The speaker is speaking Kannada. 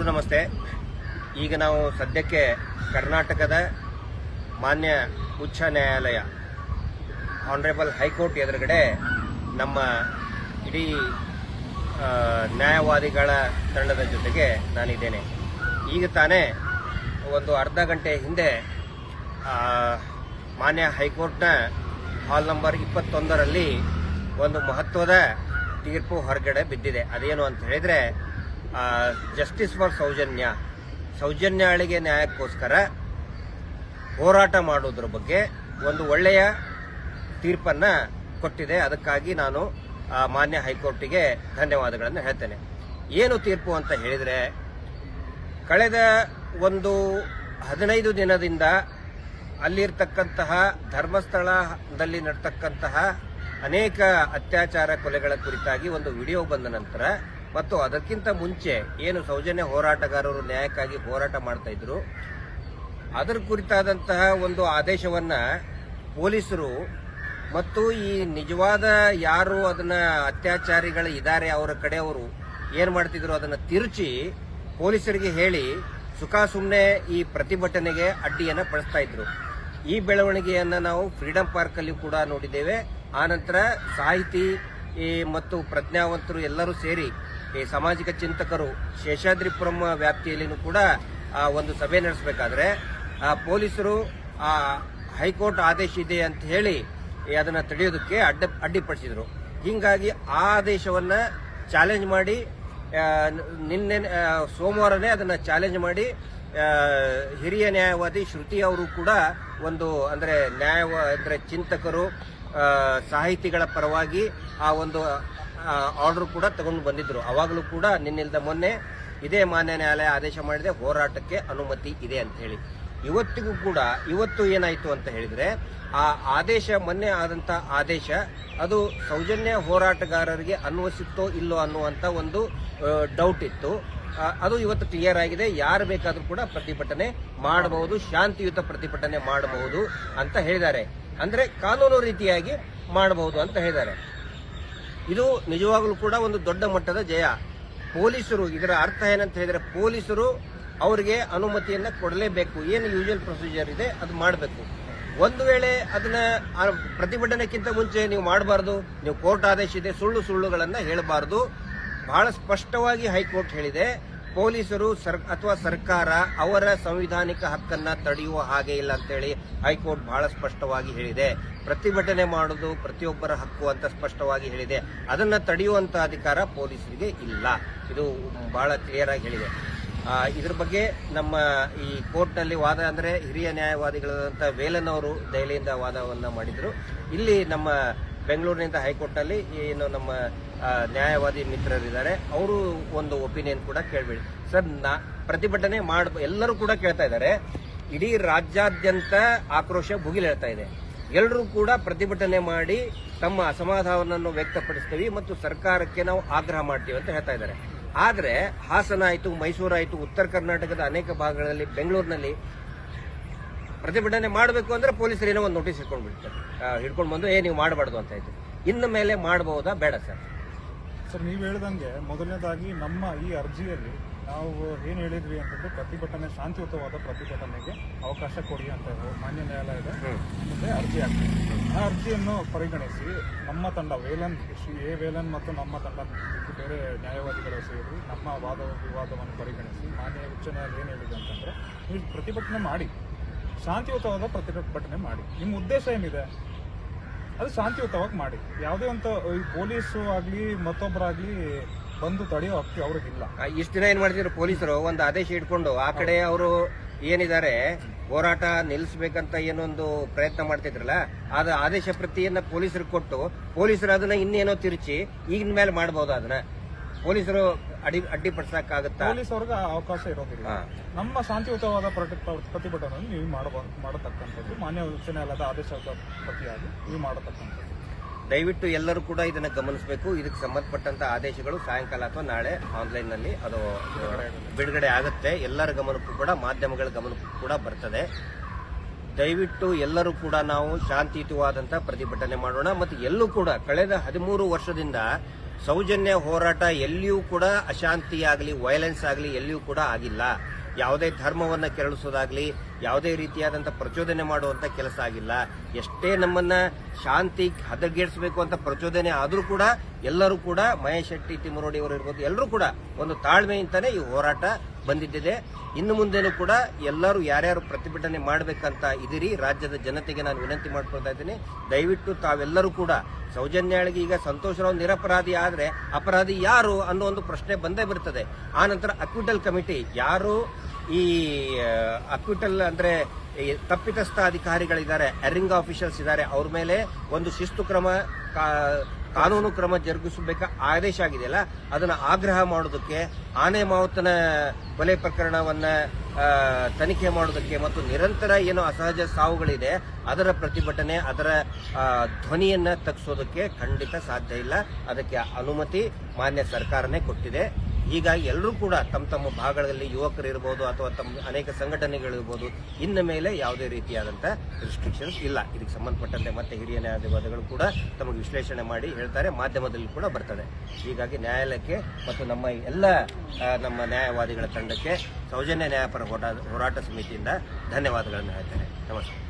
ನಮಸ್ತೆ. ಈಗ ನಾವು ಸದ್ಯಕ್ಕೆ ಕರ್ನಾಟಕದ ಮಾನ್ಯ ಉಚ್ಚ ನ್ಯಾಯಾಲಯ ಆನರೇಬಲ್ ಹೈಕೋರ್ಟ್ ಎದುರುಗಡೆ ನಮ್ಮ ಇಡೀ ನ್ಯಾಯವಾದಿಗಳ ತಂಡದ ಜೊತೆಗೆ ನಾನಿದ್ದೇನೆ. ಈಗ ತಾನೇ ಒಂದು ಅರ್ಧ ಗಂಟೆ ಹಿಂದೆ ಮಾನ್ಯ ಹೈಕೋರ್ಟ್ನ ಹಾಲ್ ನಂಬರ್ 21ರಲ್ಲಿ ಒಂದು ಮಹತ್ವದ ತೀರ್ಪು ಹೊರಗಡೆ ಬಿದ್ದಿದೆ. ಅದೇನು ಅಂತ ಹೇಳಿದ್ರೆ, ಜಸ್ಟಿಸ್ ಫಾರ್ ಸೌಜನ್ಯಾಳಿಗೆ ನ್ಯಾಯಕ್ಕೋಸ್ಕರ ಹೋರಾಟ ಮಾಡೋದ್ರ ಬಗ್ಗೆ ಒಂದು ಒಳ್ಳೆಯ ತೀರ್ಪನ್ನ ಕೊಟ್ಟಿದೆ. ಅದಕ್ಕಾಗಿ ನಾನು ಮಾನ್ಯ ಹೈಕೋರ್ಟಿಗೆ ಧನ್ಯವಾದಗಳನ್ನು ಹೇಳ್ತೇನೆ. ಏನು ತೀರ್ಪು ಅಂತ ಹೇಳಿದ್ರೆ, ಕಳೆದ ಒಂದು 15 ದಿನದಿಂದ ಅಲ್ಲಿರ್ತಕ್ಕಂತಹ ಧರ್ಮಸ್ಥಳದಲ್ಲಿ ನಡ್ತಕ್ಕಂತಹ ಅನೇಕ ಅತ್ಯಾಚಾರ ಕೊಲೆಗಳ ಕುರಿತಾಗಿ ಒಂದು ವಿಡಿಯೋ ಬಂದ ನಂತರ ಮತ್ತು ಅದಕ್ಕಿಂತ ಮುಂಚೆ ಏನು ಸೌಜನ್ಯ ಹೋರಾಟಗಾರರು ನ್ಯಾಯಕ್ಕಾಗಿ ಹೋರಾಟ ಮಾಡ್ತಾ ಇದ್ರು, ಅದರ ಕುರಿತಾದಂತಹ ಒಂದು ಆದೇಶವನ್ನ ಪೊಲೀಸರು ಮತ್ತು ಈ ನಿಜವಾದ ಯಾರು ಅದನ್ನ ಅತ್ಯಾಚಾರಿಗಳು ಇದ್ದಾರೆ ಅವರ ಕಡೆಯವರು ಏನ್ ಮಾಡ್ತಿದ್ರು ಅದನ್ನ ತಿರುಚಿ ಪೊಲೀಸರಿಗೆ ಹೇಳಿ ಸುಮ್ಮನೆ ಈ ಪ್ರತಿಭಟನೆಗೆ ಅಡ್ಡಿಯನ್ನ ಪಡಿಸ್ತಾ ಇದ್ರು. ಈ ಬೆಳವಣಿಗೆಯನ್ನ ನಾವು ಫ್ರೀಡಂ ಪಾರ್ಕ್ ಅಲ್ಲಿ ಕೂಡ ನೋಡಿದ್ದೇವೆ. ಆನಂತರ ಸಾಹಿತಿ ಮತ್ತು ಪ್ರಜ್ಞಾವಂತರು ಎಲ್ಲರೂ ಸೇರಿ ಈ ಸಾಮಾಜಿಕ ಚಿಂತಕರು ಶೇಷಾದ್ರಿಪುರಂ ವ್ಯಾಪ್ತಿಯಲ್ಲಿನೂ ಕೂಡ ಒಂದು ಸಭೆ ನಡೆಸಬೇಕಾದ್ರೆ ಪೊಲೀಸರು ಹೈಕೋರ್ಟ್ ಆದೇಶ ಇದೆ ಅಂತ ಹೇಳಿ ಅದನ್ನ ತಡೆಯೋದಕ್ಕೆ ಅಡ್ಡಿಪಡಿಸಿದ್ರು. ಹೀಗಾಗಿ ಆ ಆದೇಶವನ್ನ ಚಾಲೆಂಜ್ ಮಾಡಿ ನಿನ್ನೆ ಸೋಮವಾರನೇ ಅದನ್ನ ಚಾಲೆಂಜ್ ಮಾಡಿ ಹಿರಿಯ ನ್ಯಾಯವಾದಿ ಶ್ರುತಿ ಅವರು ಕೂಡ ಒಂದು ಅಂದ್ರೆ ಚಿಂತಕರು ಸಾಹಿತಿಗಳ ಪರವಾಗಿ ಆ ಒಂದು ಆರ್ಡರ್ ಕೂಡ ತಗೊಂಡು ಬಂದಿದ್ರು. ಅವಾಗಲೂ ಕೂಡ ನಿನ್ನಿಲ್ದ ಮೊನ್ನೆ ಇದೇ ಮಾನ್ಯ ನ್ಯಾಯಾಲಯ ಆದೇಶ ಮಾಡಿದೆ, ಹೋರಾಟಕ್ಕೆ ಅನುಮತಿ ಇದೆ ಅಂತ ಹೇಳಿ. ಇವತ್ತಿಗೂ ಕೂಡ ಇವತ್ತು ಏನಾಯ್ತು ಅಂತ ಹೇಳಿದ್ರೆ, ಆ ಆದೇಶ ಮೊನ್ನೆ ಆದಂತ ಆದೇಶ ಅದು ಸೌಜನ್ಯ ಹೋರಾಟಗಾರರಿಗೆ ಅನ್ವಯಿಸುತ್ತೋ ಇಲ್ಲೋ ಅನ್ನುವಂತ ಒಂದು ಡೌಟ್ ಇತ್ತು. ಅದು ಇವತ್ತು ಕ್ಲಿಯರ್ ಆಗಿದೆ. ಯಾರು ಬೇಕಾದ್ರೂ ಕೂಡ ಪ್ರತಿಭಟನೆ ಮಾಡಬಹುದು, ಶಾಂತಿಯುತ ಪ್ರತಿಭಟನೆ ಮಾಡಬಹುದು ಅಂತ ಹೇಳಿದ್ದಾರೆ. ಅಂದ್ರೆ ಕಾನೂನು ರೀತಿಯಾಗಿ ಮಾಡಬಹುದು ಅಂತ ಹೇಳಿದ್ದಾರೆ. ಇದು ನಿಜವಾಗ್ಲೂ ಕೂಡ ಒಂದು ದೊಡ್ಡ ಮಟ್ಟದ ಜಯ. ಪೊಲೀಸರು ಇದರ ಅರ್ಥ ಏನಂತ ಹೇಳಿದ್ರೆ, ಪೊಲೀಸರು ಅವರಿಗೆ ಅನುಮತಿಯನ್ನ ಕೊಡಲೇಬೇಕು. ಏನು ಯೂಶುವಲ್ ಪ್ರೊಸೀಜರ್ ಇದೆ ಅದು ಮಾಡಬೇಕು. ಒಂದು ವೇಳೆ ಅದನ್ನ ಪ್ರತಿಭಟನೆಗಿಂತ ಮುಂಚೆ ನೀವು ಮಾಡಬಾರ್ದು, ನೀವು ಕೋರ್ಟ್ ಆದೇಶ ಇದೆ, ಸುಳ್ಳುಗಳನ್ನ ಹೇಳಬಾರದು. ಬಹಳ ಸ್ಪಷ್ಟವಾಗಿ ಹೈಕೋರ್ಟ್ ಹೇಳಿದೆ, ಪೊಲೀಸರು ಅಥವಾ ಸರ್ಕಾರ ಅವರ ಸಂವಿಧಾನಿಕ ಹಕ್ಕನ್ನ ತಡೆಯುವ ಹಾಗೆ ಇಲ್ಲ ಅಂತೇಳಿ ಹೈಕೋರ್ಟ್ ಬಹಳ ಸ್ಪಷ್ಟವಾಗಿ ಹೇಳಿದೆ. ಪ್ರತಿಭಟನೆ ಮಾಡುವುದು ಪ್ರತಿಯೊಬ್ಬರ ಹಕ್ಕು ಅಂತ ಸ್ಪಷ್ಟವಾಗಿ ಹೇಳಿದೆ. ಅದನ್ನ ತಡೆಯುವಂತ ಅಧಿಕಾರ ಪೊಲೀಸರಿಗೆ ಇಲ್ಲ. ಇದು ಬಹಳ ಕ್ಲಿಯರ್ ಆಗಿ ಹೇಳಿದೆ. ಇದ್ರ ಬಗ್ಗೆ ನಮ್ಮ ಈ ಕೋರ್ಟ್ನಲ್ಲಿ ವಾದ ಅಂದ್ರೆ ಹಿರಿಯ ನ್ಯಾಯವಾದಿಗಳಾದಂಥ ವೇಲನ್ ಅವರು ದೆಹಲಿಯಿಂದ ವಾದವನ್ನ ಮಾಡಿದ್ರು. ಇಲ್ಲಿ ನಮ್ಮ ಬೆಂಗಳೂರಿನಿಂದ ಹೈಕೋರ್ಟ್ನಲ್ಲಿ ಏನು ನಮ್ಮ ನ್ಯಾಯವಾದಿ ಮಿತ್ರರಿದ್ದಾರೆ, ಅವರು ಒಂದು ಒಪಿನಿಯನ್ ಕೂಡ ಕೇಳಬೇಡಿ ಸರ್. ಪ್ರತಿಭಟನೆ ಎಲ್ಲರೂ ಕೂಡ ಕೇಳ್ತಾ ಇದ್ದಾರೆ. ಇಡೀ ರಾಜ್ಯಾದ್ಯಂತ ಆಕ್ರೋಶ ಭುಗಿಲೇಳ್ತಾ ಇದೆ. ಎಲ್ಲರೂ ಕೂಡ ಪ್ರತಿಭಟನೆ ಮಾಡಿ ತಮ್ಮ ಅಸಮಾಧಾನವನ್ನು ವ್ಯಕ್ತಪಡಿಸ್ತೀವಿ ಮತ್ತು ಸರ್ಕಾರಕ್ಕೆ ನಾವು ಆಗ್ರಹ ಮಾಡ್ತೀವಿ ಅಂತ ಹೇಳ್ತಾ ಇದ್ದಾರೆ. ಆದ್ರೆ ಹಾಸನ ಆಯ್ತು, ಮೈಸೂರು ಆಯ್ತು, ಉತ್ತರ ಕರ್ನಾಟಕದ ಅನೇಕ ಭಾಗಗಳಲ್ಲಿ, ಬೆಂಗಳೂರಿನಲ್ಲಿ ಪ್ರತಿಭಟನೆ ಮಾಡಬೇಕು ಅಂದ್ರೆ ಪೊಲೀಸರು ಏನೋ ಒಂದು ನೋಟಿಸ್ ಹಿಡ್ಕೊಂಡು ಬಂದು ನೀವು ಮಾಡಬಾರ್ದು ಅಂತ ಆಯ್ತು. ಇನ್ನು ಮೇಲೆ ಮಾಡಬಹುದಾ ಬೇಡ ಸರ್? ಸರ್, ನೀವು ಹೇಳಿದಂಗೆ ಮೊದಲನೇದಾಗಿ ನಮ್ಮ ಈ ಅರ್ಜಿಯಲ್ಲಿ ನಾವು ಏನು ಹೇಳಿದ್ವಿ ಅಂತಂದ್ರೆ, ಪ್ರತಿಭಟನೆ ಶಾಂತಿಯುತವಾದ ಪ್ರತಿಭಟನೆಗೆ ಅವಕಾಶ ಕೊಡಿ ಅಂತ ಮಾನ್ಯ ನ್ಯಾಯಾಲಯದ ಮುಂದೆ ಅರ್ಜಿ ಆಗ್ತದೆ. ಆ ಅರ್ಜಿಯನ್ನು ಪರಿಗಣಿಸಿ ನಮ್ಮ ತಂಡ ಶ್ರೀ ವೇಲನ್ ಮತ್ತು ನಮ್ಮ ತಂಡ ಬೇರೆ ನ್ಯಾಯವಾದಿಗಳು ಸೇರಿ ನಮ್ಮ ವಿವಾದವನ್ನು ಪರಿಗಣಿಸಿ ಮಾನ್ಯ ಉಚ್ಚ ನ್ಯಾಯಾಲಯ ಏನು ಹೇಳಿದೆ ಅಂತಂದ್ರೆ, ನೀವು ಪ್ರತಿಭಟನೆ ಮಾಡಿ, ಶಾಂತಿಯುತವಾದ ಪ್ರತಿಭಟನೆ ಮಾಡಿ. ನಿಮ್ಮ ಉದ್ದೇಶ ಏನಿದೆ ಅದು ಶಾಂತಿಯುತವಾಗಿ ಮಾಡಿ. ಯಾವುದೇ ಒಂದು ಈ ಪೊಲೀಸು ಆಗ್ಲಿ ಮತ್ತೊಬ್ಬರಾಗ್ಲಿ ಬಂದು ತಡೆಯೋ ಹಕ್ಕು ಅವ್ರಿಗಿಲ್ಲ. ಇಷ್ಟು ದಿನ ಏನ್ ಮಾಡ್ತಿದ್ರು ಪೊಲೀಸರು, ಒಂದು ಆದೇಶ ಇಟ್ಕೊಂಡು ಆ ಕಡೆ ಅವರು ಏನಿದ್ದಾರೆ ಹೋರಾಟ ನಿಲ್ಲಿಸಬೇಕಂತ ಏನೊಂದು ಪ್ರಯತ್ನ ಮಾಡ್ತಿದ್ರಲ್ಲ, ಅದು ಆದೇಶ ಪ್ರತಿಯನ್ನ ಪೊಲೀಸರಿಗೆ ಕೊಟ್ಟು ಪೊಲೀಸರು ಅದನ್ನ ಇನ್ನೇನೋ ತಿರುಚಿ ಈಗಿನ ಮೇಲೆ ಮಾಡಬಹುದು. ಅದನ್ನ ಪೊಲೀಸರು ಅಡ್ಡಿಪಡಿಸಕ್ಕಾಗತ್ತಾ? ಪೊಲೀಸ್ ಅವ್ರಿಗೆ ಅವಕಾಶ ಇರೋದಿಲ್ಲ. ನಮ್ಮ ಶಾಂತಿಯುತವಾದ ಪ್ರತಿಭಟನೆಯನ್ನು ನೀವು ಮಾಡತಕ್ಕಂಥದ್ದು ಮಾನ್ಯ ಉಚ್ಚ ನ್ಯಾಯಾಲಯದ ಆದೇಶದ ಪ್ರತಿಯಾಗಿ ನೀವು ಮಾಡತಕ್ಕಂಥದ್ದು. ದಯವಿಟ್ಟು ಎಲ್ಲರೂ ಕೂಡ ಇದನ್ನ ಗಮನಿಸಬೇಕು. ಇದಕ್ಕೆ ಸಂಬಂಧಪಟ್ಟಂತ ಆದೇಶಗಳು ಸಾಯಂಕಾಲ ಅಥವಾ ನಾಳೆ ಆನ್ಲೈನ್ ನಲ್ಲಿ ಅದು ಬಿಡುಗಡೆ ಆಗುತ್ತೆ. ಎಲ್ಲರ ಗಮನಕ್ಕೂ ಕೂಡ, ಮಾಧ್ಯಮಗಳ ಗಮನಕ್ಕೂ ಕೂಡ ಬರ್ತದೆ. ದಯವಿಟ್ಟು ಎಲ್ಲರೂ ಕೂಡ ನಾವು ಶಾಂತಿಯುತವಾದಂತಹ ಪ್ರತಿಭಟನೆ ಮಾಡೋಣ. ಮತ್ತು ಎಲ್ಲೂ ಕೂಡ ಕಳೆದ 13 ವರ್ಷದಿಂದ ಸೌಜನ್ಯ ಹೋರಾಟ ಎಲ್ಲಿಯೂ ಕೂಡ ಅಶಾಂತಿಯಾಗಲಿ ವೈಲೆನ್ಸ್ ಆಗಲಿ ಎಲ್ಲಿಯೂ ಕೂಡ ಆಗಿಲ್ಲ. ಯಾವುದೇ ಧರ್ಮವನ್ನ ಕೆರಳಿಸೋದಾಗ್ಲಿ, ಯಾವುದೇ ರೀತಿಯಾದಂಥ ಪ್ರಚೋದನೆ ಮಾಡುವಂತ ಕೆಲಸ ಆಗಿಲ್ಲ. ಎಷ್ಟೇ ನಮ್ಮನ್ನ ಶಾಂತಿ ಹದಗೆಡಿಸಬೇಕು ಅಂತ ಪ್ರಚೋದನೆ ಆದರೂ ಕೂಡ ಎಲ್ಲರೂ ಕೂಡ ಮಹೇಶ್ ಶೆಟ್ಟಿ, ತಿಮ್ಮರೋಡಿ ಅವರು ಇರ್ಬೋದು, ಎಲ್ಲರೂ ಕೂಡ ಒಂದು ತಾಳ್ಮೆಯಿಂದಾನೇ ಈ ಹೋರಾಟ ಬಂದಿದ್ದಿದೆ. ಇನ್ನು ಮುಂದೆನೂ ಕೂಡ ಎಲ್ಲರೂ ಯಾರ್ಯಾರು ಪ್ರತಿಭಟನೆ ಮಾಡಬೇಕಂತ ಇದೀರಿ ರಾಜ್ಯದ ಜನತೆಗೆ ನಾನು ವಿನಂತಿ ಮಾಡ್ಕೊಳ್ತಾ ಇದ್ದೀನಿ. ದಯವಿಟ್ಟು ತಾವೆಲ್ಲರೂ ಕೂಡ ಸೌಜನ್ಯಾಳಿಗೆ ಈಗ ಸಂತೋಷ್ ರಾವ್ ನಿರಪರಾಧಿ ಆದ್ರೆ ಅಪರಾಧಿ ಯಾರು ಅನ್ನೋ ಒಂದು ಪ್ರಶ್ನೆ ಬಂದೇ ಬರ್ತದೆ. ಆ ನಂತರ ಅಕ್ವಿಟಲ್ ಕಮಿಟಿ ಯಾರು ಈ ಅಕ್ವಿಟಲ್ ಅಂದ್ರೆ ತಪ್ಪಿತಸ್ಥ ಅಧಿಕಾರಿಗಳಿದ್ದಾರೆ, ಎರಿಂಗ್ ಆಫೀಷಿಯಲ್ಸ್ ಇದ್ದಾರೆ, ಅವ್ರ ಮೇಲೆ ಒಂದು ಶಿಸ್ತು ಕ್ರಮ ಕಾನೂನು ಕ್ರಮ ಜರುಗಿಸಬೇಕ ಆದೇಶ ಆಗಿದೆಯಲ್ಲ, ಅದನ್ನ ಆಗ್ರಹ ಮಾಡೋದಕ್ಕೆ, ಆನೆ ಮಾವುತನ ಕೊಲೆ ಪ್ರಕರಣವನ್ನ ತನಿಖೆ ಮಾಡೋದಕ್ಕೆ ಮತ್ತು ನಿರಂತರ ಏನು ಅಸಹಜ ಸಾವುಗಳಿದೆ ಅದರ ಪ್ರತಿಭಟನೆ, ಅದರ ಧ್ವನಿಯನ್ನ ತಗ್ಗಿಸೋದಕ್ಕೆ ಖಂಡಿತ ಸಾಧ್ಯ ಇಲ್ಲ. ಅದಕ್ಕೆ ಅನುಮತಿ ಮಾನ್ಯ ಸರ್ಕಾರನೇ ಕೊಟ್ಟಿದೆ. ಹೀಗಾಗಿ ಎಲ್ಲರೂ ಕೂಡ ತಮ್ಮ ತಮ್ಮ ಭಾಗಗಳಲ್ಲಿ ಯುವಕರಿರ್ಬೋದು ಅಥವಾ ತಮ್ಮ ಅನೇಕ ಸಂಘಟನೆಗಳಿರ್ಬೋದು, ಇನ್ನು ಮೇಲೆ ಯಾವುದೇ ರೀತಿಯಾದಂಥ ರಿಸ್ಟ್ರಿಕ್ಷನ್ಸ್ ಇಲ್ಲ. ಇದಕ್ಕೆ ಸಂಬಂಧಪಟ್ಟಂತೆ ಮತ್ತೆ ಹಿರಿಯ ನ್ಯಾಯಾಧಿವಾದಿಗಳು ಕೂಡ ತಮಗೆ ವಿಶ್ಲೇಷಣೆ ಮಾಡಿ ಹೇಳ್ತಾರೆ, ಮಾಧ್ಯಮದಲ್ಲಿ ಕೂಡ ಬರ್ತದೆ. ಹೀಗಾಗಿ ನ್ಯಾಯಾಲಯಕ್ಕೆ ಮತ್ತು ನಮ್ಮ ಎಲ್ಲ ನಮ್ಮ ನ್ಯಾಯವಾದಿಗಳ ತಂಡಕ್ಕೆ ಸೌಜನ್ಯ ನ್ಯಾಯಪರ ಹೋರಾಟ ಸಮಿತಿಯಿಂದ ಧನ್ಯವಾದಗಳನ್ನು ಹೇಳ್ತೇನೆ. ನಮಸ್ಕಾರ.